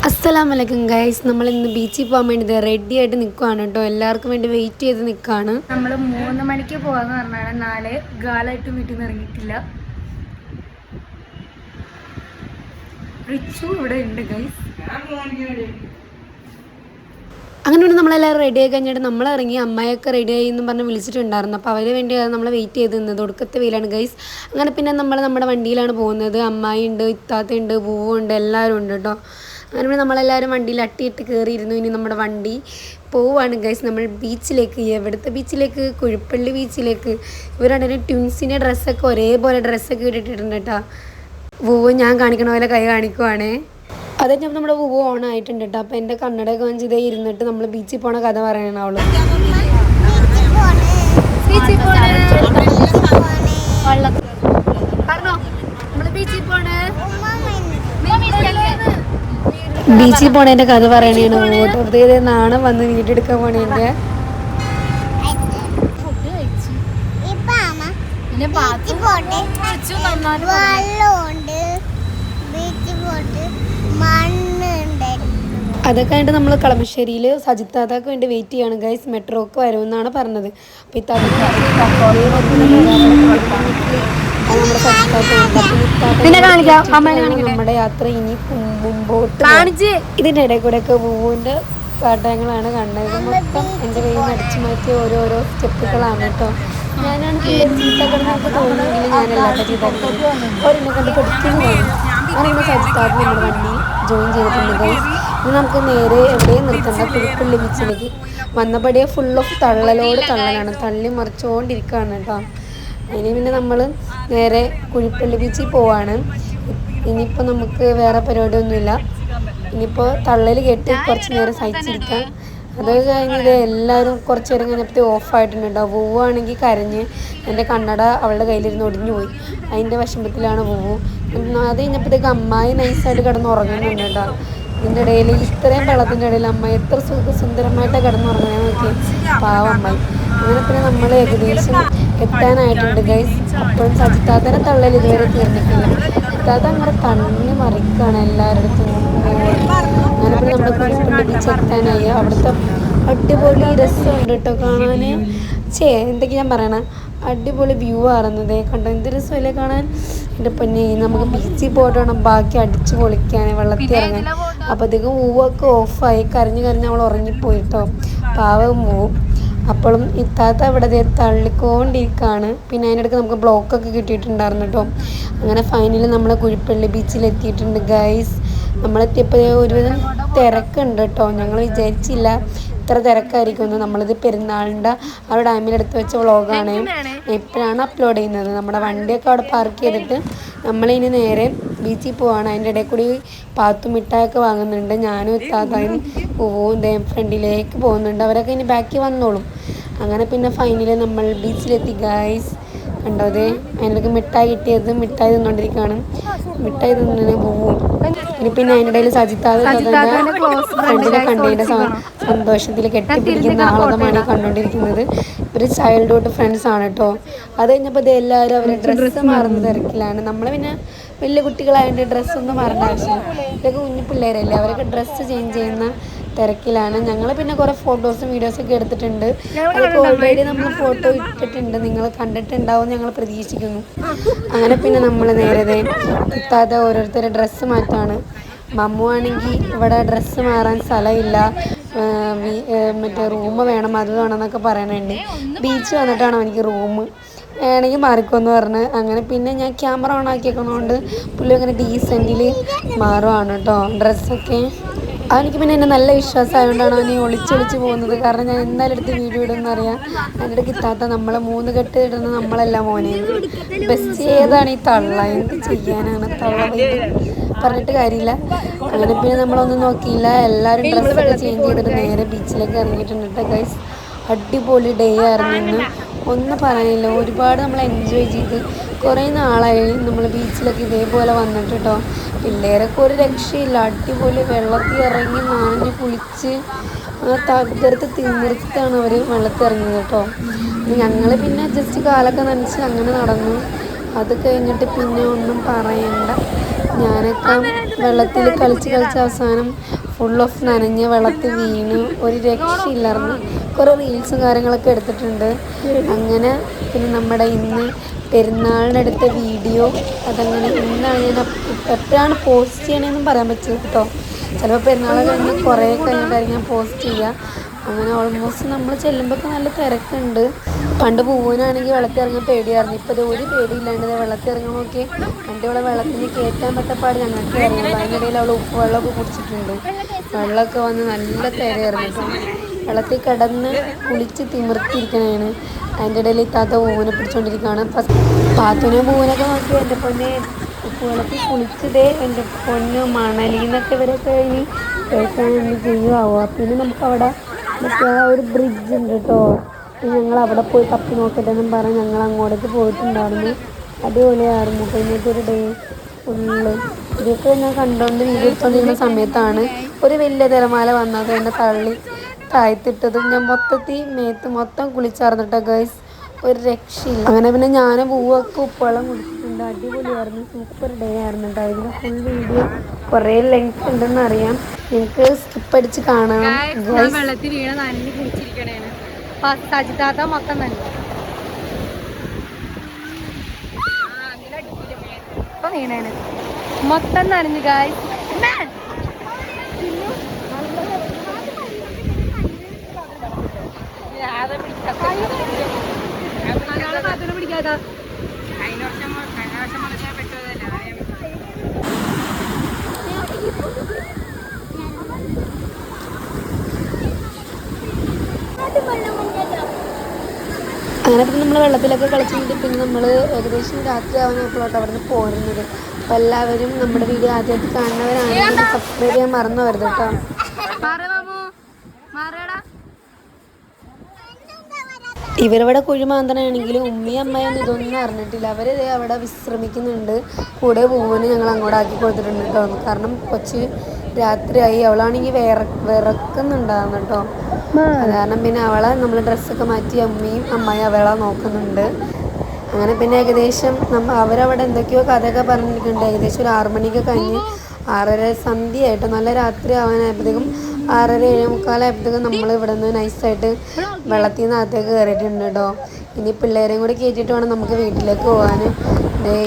അസ്സലാമലൈക്കും ഗൈസ്, നമ്മൾ ഇന്ന് ബീച്ചിൽ പോകാൻ വേണ്ടി റെഡി ആയിട്ട് നിൽക്കുവാണ് കേട്ടോ. എല്ലാവർക്കും വേണ്ടി വെയിറ്റ് ചെയ്ത് നിൽക്കുകയാണ്. നമ്മൾ 3 മണിക്ക് പോകാന്ന് പറഞ്ഞാണ്. 4 ഗാലായിട്ടും വീട്ടിൽ നിന്ന് ഇറങ്ങിയിട്ടില്ല. റിച്ചു ഇവിടെ ഉണ്ട് ഗൈസ്. അങ്ങനെ പിന്നെ നമ്മളെല്ലാവരും റെഡി ആയി കഴിഞ്ഞിട്ട് നമ്മൾ ഇറങ്ങി. അമ്മയൊക്കെ റെഡി ആയി എന്ന് പറഞ്ഞ് വിളിച്ചിട്ടുണ്ടായിരുന്നു. അപ്പോൾ അവന് വേണ്ടി നമ്മൾ വെയിറ്റ് ചെയ്ത് നിന്നത്. ഒടുക്കത്തെ വെയിലാണ് ഗൈസ്. അങ്ങനെ പിന്നെ നമ്മൾ നമ്മുടെ വണ്ടിയിലാണ് പോകുന്നത്. അമ്മായി ഉണ്ട്, ഇത്താത്തയുണ്ട്, പൂവുണ്ട്, എല്ലാവരും ഉണ്ട് കേട്ടോ. അങ്ങനെ പിന്നെ നമ്മളെല്ലാവരും വണ്ടിയിൽ അട്ടിയിട്ട് കയറിയിരുന്നു. ഇനി നമ്മുടെ വണ്ടി പോവുകയാണ് ഗൈസ്. നമ്മൾ ബീച്ചിലേക്ക്, എവിടുത്തെ ബീച്ചിലേക്ക്? കുഴിപ്പള്ളി ബീച്ചിലേക്ക്. ഇവർ രണ്ടുപേരും ട്വിൻസിൻ്റെ ഡ്രസ്സൊക്കെ ഒരേപോലെ ഡ്രസ്സൊക്കെ ഇട്ടിട്ടുണ്ട് കേട്ടോ. പൂവ് ഞാൻ കാണിക്കണ പോലെ കൈ കാണിക്കുവാണേ. അത് ഞാൻ നമ്മുടെ പൂവ് ഓണായിട്ടുണ്ട് കേട്ടോ. അപ്പോൾ എൻ്റെ കണ്ണടയൊക്കെ വാങ്ങിച്ച് ഇതേ ഇരുന്നിട്ട് നമ്മൾ ബീച്ചിൽ പോണ കഥ പറയണം അവള്. ബീച്ചിൽ പോണേൻ്റെ കഥ പറയണേണ്. വെറുതെ നാണം വന്ന് വീടെടുക്കാൻ പോണേൻ്റെ. അതൊക്കെ ആയിട്ട് നമ്മൾ കളമശ്ശേരിയിൽ സജിത്താത്താക്ക് വേണ്ടി വെയിറ്റ് ചെയ്യാണ് ഗൈസ്. മെട്രോക്ക് വരുമെന്നാണ് പറഞ്ഞത്. അപ്പോൾ ഇത്താത്ത നമ്മുടെ യാത്ര ഇനി മുമ്പോട്ട്. ഇതിൻ്റെ ഇടയിൽ കൂടെ ഒക്കെ പൂവിൻ്റെ പാട്ടങ്ങളാണ് കണ്ടത്. മൊത്തം എൻ്റെ കയ്യിൽ നിന്ന് അടിച്ചു മാറ്റിയ ഓരോരോ സ്റ്റെപ്പുകളാണ് കേട്ടോ. ഞാനാണ് ചീത്തകളെന്നൊക്കെ തോന്നുമെങ്കിലും ഞാനല്ലാത്ത ചീത്തകൾ ഒരെന്നെ കണ്ട് പഠിക്കുന്നു തോന്നുന്നു. അങ്ങനെ സജിത്താത്ത നമ്മുടെ വണ്ടിയിൽ ജോയിൻ ചെയ്തിട്ടുണ്ട് ഗൈസ്. ഇനി നമുക്ക് നേരെ എവിടെയും നിർത്തണ്ട, കുഴിപ്പള്ളി ബീച്ചിലേക്ക്. വന്നപടിയെ ഫുൾ ഓഫ് തള്ളലോട് തള്ളലാണ്, തള്ളി മറിച്ചുകൊണ്ടിരിക്കുകയാണ് കേട്ടോ. ഇനി പിന്നെ നമ്മൾ നേരെ കുഴിപ്പള്ളി ബീച്ചിൽ പോവാണ്. ഇനിയിപ്പോൾ നമുക്ക് വേറെ പരിപാടിയൊന്നുമില്ല. ഇനിയിപ്പോൾ തള്ളൽ കേട്ട് കുറച്ച് നേരം സഹിച്ചിരിക്കാം. അത് കഴിഞ്ഞത് എല്ലാവരും കുറച്ച് നേരം കഴിഞ്ഞപ്പോൾ ഓഫായിട്ടുണ്ട്. പൂവാണെങ്കിൽ കരഞ്ഞ് എൻ്റെ കണ്ണട അവളുടെ കയ്യിലിരുന്ന് ഒടിഞ്ഞു പോയി. അതിൻ്റെ വിഷമത്തിലാണ് പൂവു. അത് കഴിഞ്ഞപ്പോഴത്തേക്ക് അമ്മായി നൈസായിട്ട് കിടന്ന് ഉറങ്ങുന്നുണ്ട് കേട്ടോ. ഇതിൻ്റെ ഇടയിൽ ഇത്രയും വെള്ളത്തിൻ്റെ ഇടയിൽ അമ്മായി എത്ര സുന്ദരമായിട്ടാണ് കിടന്നുറങ്ങണേ നോക്കി, പാവം അമ്മായി. അങ്ങനെ പിന്നെ നമ്മൾ ഏകദേശം എത്താനായിട്ടുണ്ട് ഗൈസ്. അപ്പോഴും സജിത്താത്തനെ തള്ളൽ ഇതുവരെ തീർന്നിട്ടില്ല. സജിത്താത്ത അങ്ങനെ തണ്ണി മറിക്കുകയാണ് എല്ലാവരുടെ. അങ്ങനെ പിന്നെ നമ്മുടെ കുഴിപ്പള്ളി ബീച്ച് എത്താനായി. അവിടുത്തെ അടിപൊളി രസമുണ്ട് കേട്ടോ കാണാൻ. എന്തൊക്കെയാ ഞാൻ പറയണേ, അടിപൊളി വ്യൂ ആറുന്നത് കണ്ടോ, എന്ത് രസമല്ലേ കാണാൻ. എൻ്റെ പൊന്നെ, നമുക്ക് ബീച്ചിൽ പോയിട്ട് വേണം ബാക്കി അടിച്ച് പൊളിക്കാൻ, വെള്ളത്തിൽ ഇറങ്ങാൻ. അപ്പോഴത്തേക്കും പൂവൊക്കെ ഓഫായി, കരഞ്ഞ് അവൾ ഉറങ്ങിപ്പോയിട്ടോ, പാവം പോവും. അപ്പോഴും ഇത്താത്ത ഇവിടെ തള്ളിക്കൊണ്ടിരിക്കുകയാണ്. പിന്നെ അതിനിടയ്ക്ക് നമുക്ക് ബ്ലോക്കൊക്കെ കിട്ടിയിട്ടുണ്ടായിരുന്നു കേട്ടോ. അങ്ങനെ ഫൈനലി നമ്മൾ കുഴിപ്പള്ളി ബീച്ചിലെത്തിയിട്ടുണ്ട് ഗൈസ്. നമ്മളെത്തിയപ്പോൾ ഒരുവിധം തിരക്കുണ്ട് കേട്ടോ. ഞങ്ങൾ വിചാരിച്ചില്ല ഇത്ര തിരക്കായിരിക്കുമെന്ന്. നമ്മളിത് പെരുന്നാളിൻ്റെ ആ ഒരു ടൈമിലെടുത്ത് വെച്ച വ്ളോഗാണ്, എപ്പോഴാണ് അപ്ലോഡ് ചെയ്യുന്നത്. നമ്മുടെ വണ്ടിയൊക്കെ അവിടെ പാർക്ക് ചെയ്തിട്ട് നമ്മളിനി നേരെ ബീച്ചിൽ പോവാണ്. അതിൻ്റെ ഇടയിൽ കൂടി പാത്തും മിഠായൊക്കെ വാങ്ങുന്നുണ്ട്. ഞാനും ഇത്താത്തായും പൂവും ഫ്രണ്ടിലേക്ക് പോകുന്നുണ്ട്. അവരൊക്കെ ഇനി ബാക്കി വന്നോളും. അങ്ങനെ പിന്നെ ഫൈനലി നമ്മൾ ബീച്ചിലെത്തി ഗൈസ്. കണ്ടോ, അതിനിടയ്ക്ക് മിഠായി കിട്ടിയത്, മിഠായി തിന്നുകൊണ്ടിരിക്കുകയാണ്. മിഠായി തിന്നു പോവും. ഇനി പിന്നെ അതിൻ്റെ ഇടയിൽ സജിത്താതെ ഫ്രണ്ടിനെ കണ്ടതിൻ്റെ സന്തോഷത്തിൽ കെട്ടിപ്പിടിക്കുന്ന ആഹ്ലാദമാണ് കണ്ടുകൊണ്ടിരിക്കുന്നത്. ഇവർ ചൈൽഡ്ഹുഡ് ഫ്രണ്ട്സ് ആണ് കേട്ടോ. അത് കഴിഞ്ഞപ്പോൾ ഇത് എല്ലാവരും അവരെ ഡ്രസ്സ് മാറുന്ന തിരക്കിലാണ്. നമ്മൾ പിന്നെ വലിയ കുട്ടികളായതുകൊണ്ട് ഡ്രസ്സൊന്നും മാറേണ്ട ആവശ്യമില്ല. ഇതൊക്കെ കുഞ്ഞു പിള്ളേരല്ലേ, അവരൊക്കെ ഡ്രസ്സ് ചേഞ്ച് ചെയ്യുന്ന തിരക്കിലാണ്. ഞങ്ങൾ പിന്നെ കുറേ ഫോട്ടോസും വീഡിയോസൊക്കെ എടുത്തിട്ടുണ്ട്. അതൊക്കെ ഓൾറെഡി നമ്മൾ ഫോട്ടോ ഇട്ടിട്ടുണ്ട്, നിങ്ങൾ കണ്ടിട്ടുണ്ടാവും ഞങ്ങൾ പ്രതീക്ഷിക്കുന്നു. അങ്ങനെ പിന്നെ നമ്മൾ നേരെ കിട്ടാതെ ഓരോരുത്തരുടെ ഡ്രസ്സ് മാറ്റാണ്. മമ്മു ആണെങ്കിൽ ഇവിടെ ഡ്രസ്സ് മാറാൻ സ്ഥലമില്ല, മറ്റേ റൂം വേണം, അത് വേണമെന്നൊക്കെ പറയണുണ്ട്. ബീച്ച് വന്നിട്ടാണ് എനിക്ക് റൂം വേണമെങ്കിൽ മാറിക്കോന്ന് പറഞ്ഞ്. അങ്ങനെ പിന്നെ ഞാൻ ക്യാമറ ഓൺ ആക്കിയേക്കുന്നതുകൊണ്ട് പുള്ളി അങ്ങനെ ഡീസൻറ്റിൽ മാറുവാണ് കേട്ടോ ഡ്രസ്സൊക്കെ. അവനിക്ക് പിന്നെ എന്നെ നല്ല വിശ്വാസമായതുകൊണ്ടാണ് അവന് ഒളിച്ചൊളിച്ച് പോകുന്നത്. കാരണം ഞാൻ എന്തായാലും എടുത്ത് വീഡിയോ ഇടുമെന്നറിയാം. അതിൻ്റെ കിട്ടാത്ത നമ്മളെ 3 കെട്ട് ഇടുന്ന നമ്മളല്ല മോനെ. ബെസ്റ്റ് ഏതാണ് ഈ തള്ള, എന്ത് ചെയ്യാനാണ് തള്ള പറഞ്ഞിട്ട് കാര്യമില്ല. അങ്ങനെ പിന്നെ നമ്മളൊന്നും നോക്കിയില്ല, എല്ലാവരും ഡ്രസ്സൊക്കെ ചേഞ്ച് ചെയ്തിട്ട് നേരെ ബീച്ചിലേക്ക് ഇറങ്ങിയിട്ടുണ്ട് ഗൈസ്. അടിപൊളി ഡേ ആയിരുന്നു ഇന്ന്, ഒന്നും പറയാനില്ല. ഒരുപാട് നമ്മൾ എൻജോയ് ചെയ്ത്. കുറേ നാളായി നമ്മൾ ബീച്ചിലൊക്കെ ഇതേപോലെ വന്നിട്ട് കേട്ടോ. പിള്ളേരൊക്കെ ഒരു രക്ഷയില്ല, അടിപൊളി വെള്ളത്തിൽ ഇറങ്ങി നനഞ്ഞ് കുളിച്ച് തകർത്ത് തിമിർത്താണ് അവർ വെള്ളത്തിൽ ഇറങ്ങിയത് കേട്ടോ. ഞങ്ങൾ പിന്നെ ജസ്റ്റ് കാലൊക്കെ നനച്ച് അങ്ങനെ നടന്നു. അത് കഴിഞ്ഞിട്ട് പിന്നെ ഒന്നും പറയണ്ട, ഞാനൊക്കെ വെള്ളത്തിൽ കളിച്ച് അവസാനം ഫുൾ ഓഫ് നനഞ്ഞ് വെള്ളത്തിൽ വീണ് ഒരു രക്ഷയില്ലായിരുന്നു. കുറേ റീൽസും കാര്യങ്ങളൊക്കെ എടുത്തിട്ടുണ്ട്. അങ്ങനെ പിന്നെ നമ്മുടെ ഇന്ന് പെരുന്നാളിനെടുത്ത വീഡിയോ അതങ്ങനെ ഇന്നാണ് ഞാൻ എപ്പോഴാണ് പോസ്റ്റ് ചെയ്യണമെന്നും പറയാൻ പറ്റില്ല കേട്ടോ. ചിലപ്പോൾ പെരുന്നാൾ കഴിഞ്ഞ് കുറേ കഴിഞ്ഞിട്ടായിരിക്കും ഞാൻ പോസ്റ്റ് ചെയ്യുക. അങ്ങനെ ഓൾമോസ്റ്റ് നമ്മൾ ചെല്ലുമ്പോൾ നല്ല തിരക്കുണ്ട്. പണ്ട് പൂവിനാണെങ്കിൽ വെള്ളത്തിൽ ഇറങ്ങാൻ പേടിയായിരുന്നു. ഇപ്പോൾ ഇത് ഒരു പേടിയില്ലാണ്ട് വെള്ളത്തിൽ ഇറങ്ങാൻ നോക്കി എൻ്റെ അവളെ വെള്ളത്തിന് കയറ്റാൻ പറ്റപ്പാട് ഞങ്ങൾക്ക് അറിയില്ല. അതിനിടയിൽ അവൾ ഉപ്പ് വെള്ളമൊക്കെ കുടിച്ചിട്ടുണ്ട്. വെള്ളമൊക്കെ വന്ന് നല്ല തിരയായിരുന്നു കേട്ടോ. വെള്ളത്തിൽ കിടന്ന് കുളിച്ച് തിമിർത്തിരിക്കണേണ്. അതിൻ്റെ ഇടയിൽ ഇത്താത്ത പൂവിനെ പിടിച്ചുകൊണ്ടിരിക്കുകയാണ്. പാത്തുവിനെ പൂവിനൊക്കെ നോക്കി എൻ്റെ പൊന്നെ ഉപ്പ് വെള്ളത്തിൽ കുളിച്ചതേ എൻ്റെ പൊന്നു മണലിന്നൊക്കെ ഇവരൊക്കെ ഇനി കേൾക്കാൻ എന്ത് ചെയ്യുമാവോ. പിന്നെ നമുക്കവിടെ മറ്റേ ഒരു ബ്രിഡ്ജ് ഉണ്ട് കേട്ടോ. ഞങ്ങൾ അവിടെ പോയി തപ്പി നോക്കട്ടെ എന്നും പറഞ്ഞ് ഞങ്ങൾ അങ്ങോട്ടേക്ക് പോയിട്ടുണ്ടായിരുന്നു. അടിപൊളിയായിരുന്നു. ഇന്നത്തെ ഒരു ഡേ ഫുള്ള് ഇതൊക്കെ ഞാൻ കണ്ടുകൊണ്ട് വീഡിയോ എടുത്തുകൊണ്ടിരുന്ന സമയത്താണ് ഒരു വലിയ തിരമാല വന്നത് എന്നെ തള്ളി താഴ്ത്തിട്ടതും ഞാൻ മൊത്തത്തിൽ മേത്ത് മൊത്തം കുളിച്ചാർന്നിട്ടോ ഗൈസ്. ഒരു രക്ഷയില്ല. അങ്ങനെ പിന്നെ ഞാൻ പൂവൊക്കെ ഉപ്പുവെള്ളം കുടിച്ചിട്ടുണ്ട്. അടിപൊളിയായിരുന്നു. സൂപ്പർ ഡേ ആയിരുന്നു കേട്ടോ. ഇതിൻ്റെ ഫുൾ വീഡിയോ കുറേ ലെങ്ത് ഉണ്ടെന്ന് അറിയാം. നിങ്ങൾക്ക് സ്കിപ്പ് അടിച്ച് കാണാം. വെള്ളത്തിൽ വീണ നനഞ്ഞ് കുളിച്ചിരിക്കണേണ്. സജിതാത്ത മൊത്തം നനഞ്ഞു. ഇപ്പൊ വീണേണ് മൊത്തം നനഞ്ഞു ഗായ്സ്. പിടിക്കാത്ത അങ്ങനെ പിന്നെ നമ്മൾ വെള്ളത്തിലൊക്കെ കളിച്ചിട്ട് പിന്നെ നമ്മൾ ഏകദേശം രാത്രി ആവാനായപ്പോഴാണ് അവിടെ നിന്ന് പോരുന്നത്. അപ്പോൾ എല്ലാവരും നമ്മുടെ വീഡിയോ ആദ്യമായിട്ട് കാണുന്നവരാണെങ്കിൽ സബ്സ്ക്രൈബ് ചെയ്യാൻ മറന്നു വരുത് കേട്ടോ. ഇവരവിടെ കുഴിമാന്തനാണെങ്കിലും ഉമ്മയും അമ്മയൊന്നും ഇതൊന്നും അറിഞ്ഞിട്ടില്ല. അവർ അവിടെ വിശ്രമിക്കുന്നുണ്ട്. കൂടെ പൂവിന് ഞങ്ങൾ അങ്ങോട്ട് ആക്കി കൊടുത്തിട്ടുണ്ട് കേട്ടോ. കാരണം കൊച്ച് രാത്രിയായി. അവളാണെങ്കിൽ വിറക്കുന്നുണ്ടാകുന്നു കേട്ടോ. അത് കാരണം പിന്നെ അവളെ നമ്മൾ ഡ്രസ്സൊക്കെ മാറ്റി അമ്മയും അമ്മയും അവളെ നോക്കുന്നുണ്ട്. അങ്ങനെ പിന്നെ ഏകദേശം അവരവിടെ എന്തൊക്കെയോ കഥയൊക്കെ പറഞ്ഞിട്ടുണ്ട്. ഏകദേശം ഒരു 6 മണിക്ക് കഴിഞ്ഞ് 6:30 സന്ധ്യയായിട്ട് നല്ല രാത്രി ആവാനായപ്പോഴത്തേക്കും 6:30 7:45 നമ്മൾ ഇവിടെ നിന്ന് നൈസായിട്ട് വെള്ളത്തിൽ നിന്ന് അകത്തേക്ക് കയറിയിട്ടുണ്ട് കേട്ടോ. ഇനി പിള്ളേരെയും കൂടി കയറ്റിയിട്ട് വേണം നമുക്ക് വീട്ടിലേക്ക് പോകാൻ.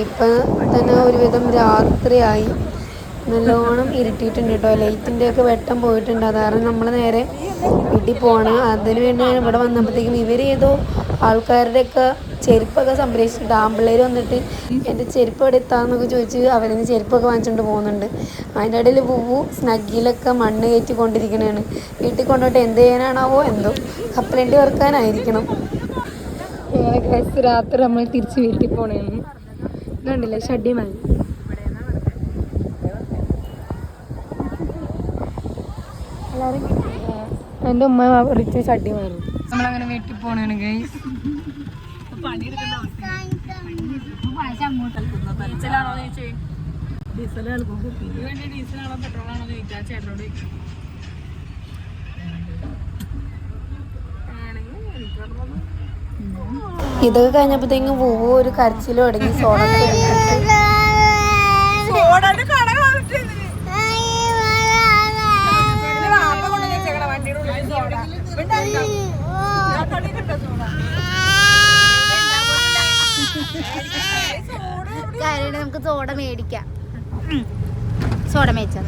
ഇപ്പം തന്നെ ഒരുവിധം രാത്രിയായി. നല്ലോണം ഇരുട്ടിയിട്ടുണ്ട് കേട്ടോ. ലൈറ്റിൻ്റെയൊക്കെ വെട്ടം പോയിട്ടുണ്ട്. അത് കാരണം നമ്മൾ നേരെ വീട്ടിൽ പോകണം. അതിന് വേണ്ടിയാണ് ഇവിടെ വന്നപ്പോഴത്തേക്കും ഇവർ ഏതോ ആൾക്കാരുടെയൊക്കെ ചെരുപ്പൊക്കെ സംരക്ഷിച്ചിട്ട് ആമ്പിള്ളേർ വന്നിട്ട് എൻ്റെ ചെരുപ്പ് എവിടെ എത്താമെന്നൊക്കെ ചോദിച്ച് അവരിന്ന് ചെരുപ്പൊക്കെ വാങ്ങിച്ചുകൊണ്ട് പോകുന്നുണ്ട്. അതിൻ്റെ ഇടയിൽ പൂവു സ്നഗ്ഗിലൊക്കെ മണ്ണ് കയറ്റി കൊണ്ടിരിക്കണതാണ്. വീട്ടിൽ കൊണ്ടുപോയിട്ട് എന്ത് ചെയ്യാനാണാവോ എന്തോ കപ്പലണ്ടി വറുക്കാനായിരിക്കണം. രാത്രി നമ്മൾ തിരിച്ച് വീട്ടിൽ പോണേന്ന് ഇതുണ്ടല്ലേ ഷഡ്ഡിമായി. എല്ലാവരും എൻ്റെ ഉമ്മ റിച്ച് ഷഡ്ഡി മാറും. നമ്മളങ്ങനെ വീട്ടിൽ പോണേണ് ഗൈസ്. ഇതൊക്കെ കഴിഞ്ഞപ്പോഴത്തേക്കും പൂവ് ഒരു കരച്ചിൽ തുടങ്ങി. സോഡ നമുക്ക് സോഡ മേടിക്കാം. സോഡ മേടിച്ചാ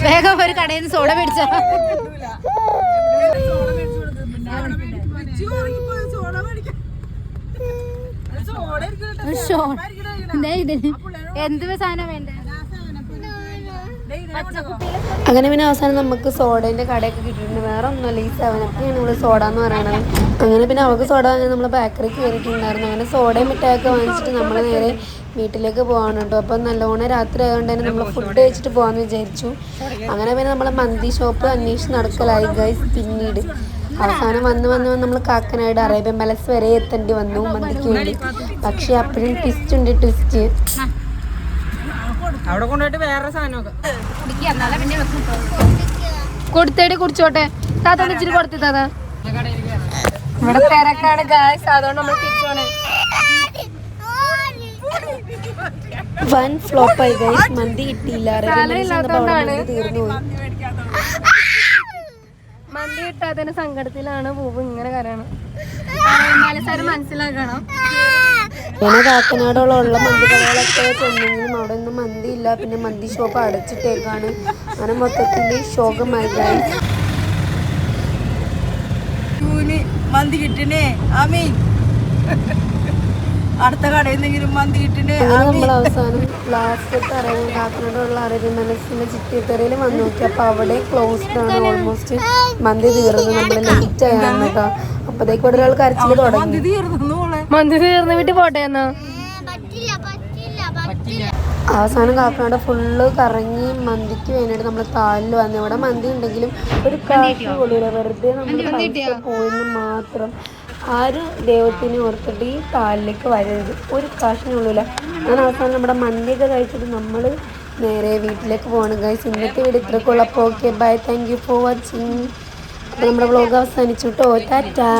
വേഗം ഒരു കടയിൽ നിന്ന് സോഡ മേടിച്ചാ. എന്ത് സാധനം വേണ്ട. അങ്ങനെ പിന്നെ അവസാനം നമുക്ക് സോഡേൻ്റെ കടയൊക്കെ കിട്ടിയിട്ടുണ്ട്. വേറെ ഒന്നുമല്ല, ഈ 7-Upയാണ് നമ്മൾ സോഡ എന്ന് പറയണത്. അങ്ങനെ പിന്നെ അവൾക്ക് സോഡ വാങ്ങാൻ നമ്മൾ ബേക്കറിക്ക് കയറിയിട്ടുണ്ടായിരുന്നു. അങ്ങനെ സോഡയും മിഠായൊക്കെ വാങ്ങിച്ചിട്ട് നമ്മൾ നേരെ വീട്ടിലേക്ക് പോകാണ് കേട്ടോ. അപ്പം നല്ലോണം രാത്രി ആയതുകൊണ്ട് തന്നെ നമ്മൾ ഫുഡ് കഴിച്ചിട്ട് പോകാമെന്ന് വിചാരിച്ചു. അങ്ങനെ പിന്നെ നമ്മൾ മന്തി ഷോപ്പ് അന്വേഷിച്ച് നടക്കലായി ഗൈസ്. പിന്നീട് അവസാനം വന്ന് നമ്മൾ കാക്കനാട് അറേബ്യൻ പാലസ് വരെ എത്തേണ്ടി വന്നു മന്തിക്ക് വേണ്ടി. പക്ഷെ അപ്പോഴും ട്വിസ്റ്റ് ഉണ്ട്. ട്വിസ്റ്റ് അവിടെ കൊണ്ടുപോയിട്ട് വേറെ സാധനമൊക്കെ കൊടുത്തേടി കുടിച്ചോട്ടെ. താത്ത ഇച്ചിരി കൊടുത്തു താത്ത. ഇവിടെ തിരക്കാണ് ഗായ്സ്, അതുകൊണ്ട് നമ്മൾ തിരിച്ചോണേ. വൻ ഫ്ലോപ്പായി ഗൈസ്. മന്തി കിട്ടിയില്ല. മന്തി തീർന്നു പോയി. മന്തി കിട്ടാത്തതിന്റെ സങ്കടത്തിലാണ് പൂവ് ഇങ്ങനെ കരയണം. മനസ്സിലാക്കണം. പിന്നെ കാക്കനാടുള്ള മന്തി കടകളൊക്കെ ചെന്നെങ്കിലും അവിടെ ഒന്നും മന്തി ഇല്ല. പിന്നെ മന്തി ഷോപ്പ് അടച്ചിട്ടേക്കാണ്. അങ്ങനെ മൊത്തത്തിൽ ശോകമായി ഗൈസ്. മന്തി കിട്ടണേ ആമീൻ. അടുത്ത കടയിൽ നിന്നെങ്കിലും മന്തി കിട്ടണേ. നമ്മൾ അവസാനം ലാസ്റ്റ് അറിയാൻ കാക്കനാടുള്ള അറബി മനസ്സിന്റെ ചിട്ടിത്തറയിൽ വന്ന് നോക്കി. അപ്പൊ അവിടെ ക്ലോസ്ഡ് ആണ്. ഓൾമോസ്റ്റ് മന്തി തീർന്നു. നമ്മൾ ലേറ്റ് ആയാണ് കേട്ടോ. അപ്പത്തേക്ക് ഇവിടെ ഒരാൾ കരച്ചിൽ തുടങ്ങി. മന്തി തീർന്ന് വീട്ടിൽ പോട്ടെ എന്നാ. അവസാനം കാക്കനാട് ഫുള്ള് കറങ്ങി മന്തിക്ക് വേണ്ടിയിട്ട് നമ്മൾ താലിൽ വന്നു. ഇവിടെ മന്തി ഉണ്ടെങ്കിലും ഒരു കാശ് കൊള്ളൂല. വെറുതെ നമ്മൾ പൈസ പോയെന്ന് മാത്രം. ആരും ദൈവത്തിനെ ഓർത്തിട്ട് ഈ താലിലേക്ക് വരരുത്. ഒരു കാശിനുള്ളില്ല. അങ്ങനെ അവസാനം നമ്മുടെ മന്തിയൊക്കെ കഴിച്ചിട്ട് നമ്മൾ നേരെ വീട്ടിലേക്ക് പോകണം ഗൈസ്. ഇന്നത്തെ വീഡിയോ ഇത്രയൊക്കെ ഉള്ളപ്പോൾ okay bye. Thank you for watching. അപ്പോൾ നമ്മുടെ വ്ളോഗ് അവസാനിച്ചു കേട്ടോ. ടാറ്റാ.